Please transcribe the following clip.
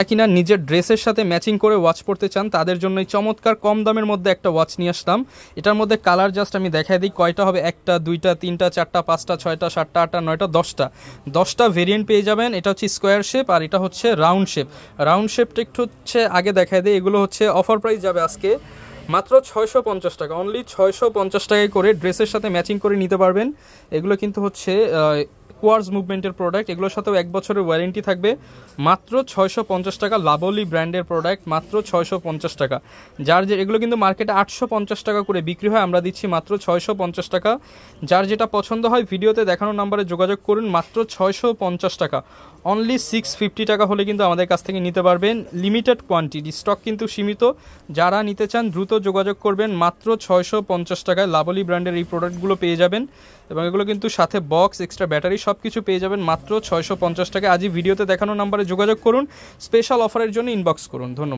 কিনা নিজের ড্রেসের সাথে ম্যাচিং করে ওয়াচ পরতে চান তাদের জন্য এই চমৎকার কম দামের মধ্যে একটা ওয়াচ নিয়ে আসলাম। এটার মধ্যে কালার জাস্ট আমি দেখাই দিই কয়টা হবে, 1টা 2টা 3টা 4টা 5টা 6টা 7টা 8টা 9টা 10টা ভেরিয়েন্ট পেয়ে যাবেন। এটা হচ্ছে স্কোয়ার শেপ আর এটা হচ্ছে রাউন্ড শেপ। রাউন্ড শেপটা একটু হচ্ছে আগে দেখাই দিই, এগুলো হচ্ছে অফার প্রাইস যাবে আজকে মাত্র 650 টাকা, অনলি 650 টাকায় করে ড্রেসের সাথে ম্যাচিং করে নিতে পারবেন। এগুলো কিন্তু হচ্ছে কোয়ার্স মুভমেন্টের প্রোডাক্ট, এগুলোর সাথেও 1 বছরের ওয়ারেন্টি থাকবে। মাত্র 650 টাকা, লাভলি ব্র্যান্ডের প্রোডাক্ট, মাত্র 650 টাকা। যার যে এগুলো কিন্তু মার্কেটে 850 টাকা করে বিক্রি হয়, আমরা দিচ্ছি মাত্র 650 টাকা। যার যেটা পছন্দ হয় ভিডিওতে দেখানো নাম্বারে যোগাযোগ করুন, মাত্র 650 টাকা। অনলি 650 টাকা হলে কিন্তু আমাদের কাছ থেকে নিতে পারবেন। লিমিটেড কোয়ান্টিটি, স্টক কিন্তু সীমিত। যারা নিতে চান দ্রুত যোগাযোগ করবেন, মাত্র 650 টাকায় লাভলি ব্র্যান্ডের এই প্রোডাক্টগুলো পেয়ে যাবেন। এবং এগুলো কিন্তু সাথে বক্স, এক্সট্রা ব্যাটারি সব কিছু পেয়ে যাবেন মাত্র 650 টাকা। আজই ভিডিওতে দেখানো নাম্বারে যোগাযোগ করুন, স্পেশাল অফারের জন্য ইনবক্স করুন। ধন্যবাদ।